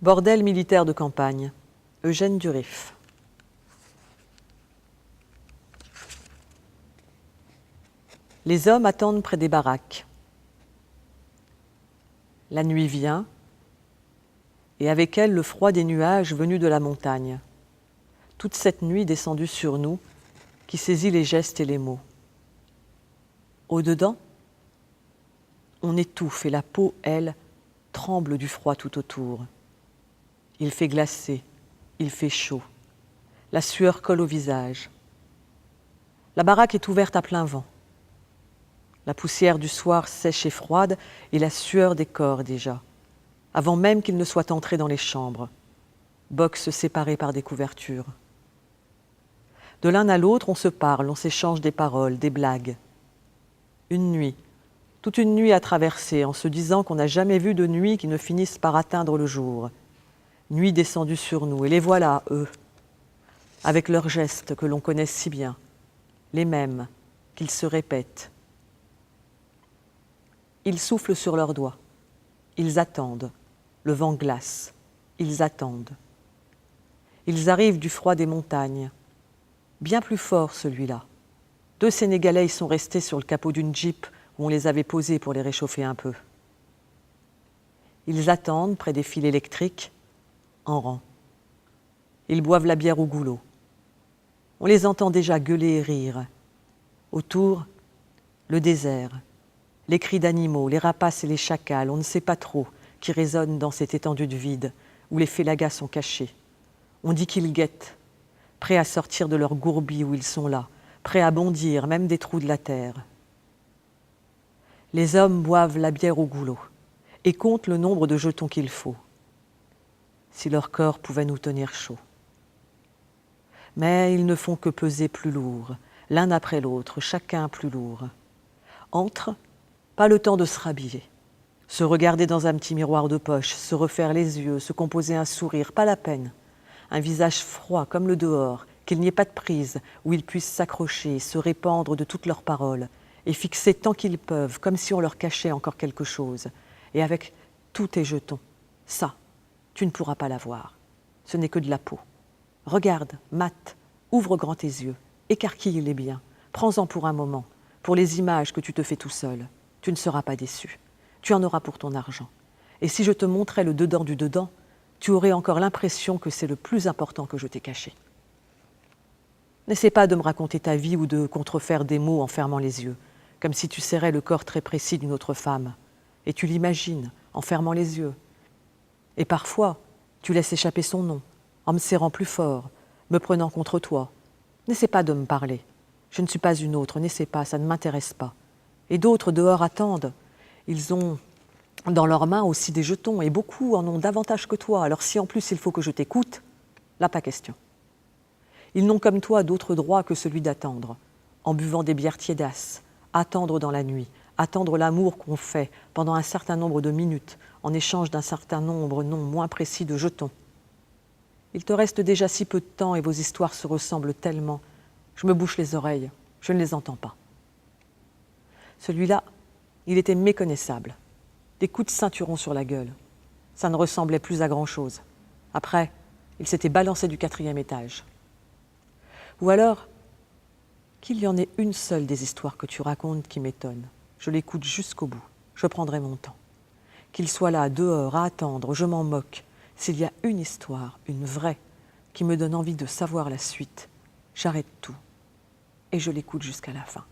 Bordel militaire de campagne, Eugène Durif. Les hommes attendent près des baraques. La nuit vient, et avec elle le froid des nuages venus de la montagne. Toute cette nuit descendue sur nous, qui saisit les gestes et les mots. Au-dedans, on étouffe et la peau, elle, tremble du froid tout autour. Il fait glacer, il fait chaud. La sueur colle au visage. La baraque est ouverte à plein vent. La poussière du soir sèche et froide et la sueur des corps déjà, avant même qu'ils ne soient entrés dans les chambres, boxes séparées par des couvertures. De l'un à l'autre, on se parle, on s'échange des paroles, des blagues. Une nuit, toute une nuit à traverser, en se disant qu'on n'a jamais vu de nuit qui ne finisse par atteindre le jour. Nuit descendue sur nous, et les voilà, eux, avec leurs gestes que l'on connaît si bien, les mêmes, qu'ils se répètent. Ils soufflent sur leurs doigts, ils attendent, le vent glace, ils attendent. Ils arrivent du froid des montagnes, bien plus fort celui-là. 2 Sénégalais y sont restés sur le capot d'une Jeep où on les avait posés pour les réchauffer un peu. Ils attendent près des fils électriques, en rang. Ils boivent la bière au goulot. On les entend déjà gueuler et rire. Autour, le désert, les cris d'animaux, les rapaces et les chacals, on ne sait pas trop, qui résonnent dans cette étendue de vide où les félagas sont cachés. On dit qu'ils guettent, prêts à sortir de leur gourbis où ils sont là, prêts à bondir, même des trous de la terre. Les hommes boivent la bière au goulot et comptent le nombre de jetons qu'il faut. Si leur corps pouvait nous tenir chaud. Mais ils ne font que peser plus lourd, l'un après l'autre, chacun plus lourd. Entre, pas le temps de se rhabiller, se regarder dans un petit miroir de poche, se refaire les yeux, se composer un sourire, pas la peine. Un visage froid comme le dehors, qu'il n'y ait pas de prise, où ils puissent s'accrocher, se répandre de toutes leurs paroles, et fixer tant qu'ils peuvent, comme si on leur cachait encore quelque chose. Et avec tous tes jetons, ça, tu ne pourras pas l'avoir. Ce n'est que de la peau. Regarde, mate, ouvre grand tes yeux, écarquille-les bien, prends-en pour un moment, pour les images que tu te fais tout seul. Tu ne seras pas déçu. Tu en auras pour ton argent. Et si je te montrais le dedans du dedans, tu aurais encore l'impression que c'est le plus important que je t'ai caché. N'essaie pas de me raconter ta vie ou de contrefaire des mots en fermant les yeux, comme si tu serrais le corps très précis d'une autre femme. Et tu l'imagines en fermant les yeux. Et parfois, tu laisses échapper son nom, en me serrant plus fort, me prenant contre toi. N'essaie pas de me parler. Je ne suis pas une autre, n'essaie pas, ça ne m'intéresse pas. Et d'autres dehors attendent. Ils ont dans leurs mains aussi des jetons, et beaucoup en ont davantage que toi. Alors si en plus il faut que je t'écoute, là pas question. Ils n'ont comme toi d'autres droits que celui d'attendre, en buvant des bières tiédasses, attendre dans la nuit, attendre l'amour qu'on fait pendant un certain nombre de minutes, en échange d'un certain nombre, non moins précis, de jetons. Il te reste déjà si peu de temps et vos histoires se ressemblent tellement. Je me bouche les oreilles, je ne les entends pas. Celui-là, il était méconnaissable. Des coups de ceinturon sur la gueule. Ça ne ressemblait plus à grand-chose. Après, il s'était balancé du 4e étage. Ou alors, qu'il y en ait une seule des histoires que tu racontes qui m'étonne. Je l'écoute jusqu'au bout. Je prendrai mon temps. Qu'il soit là, dehors, à attendre, je m'en moque. S'il y a une histoire, une vraie, qui me donne envie de savoir la suite, j'arrête tout et je l'écoute jusqu'à la fin.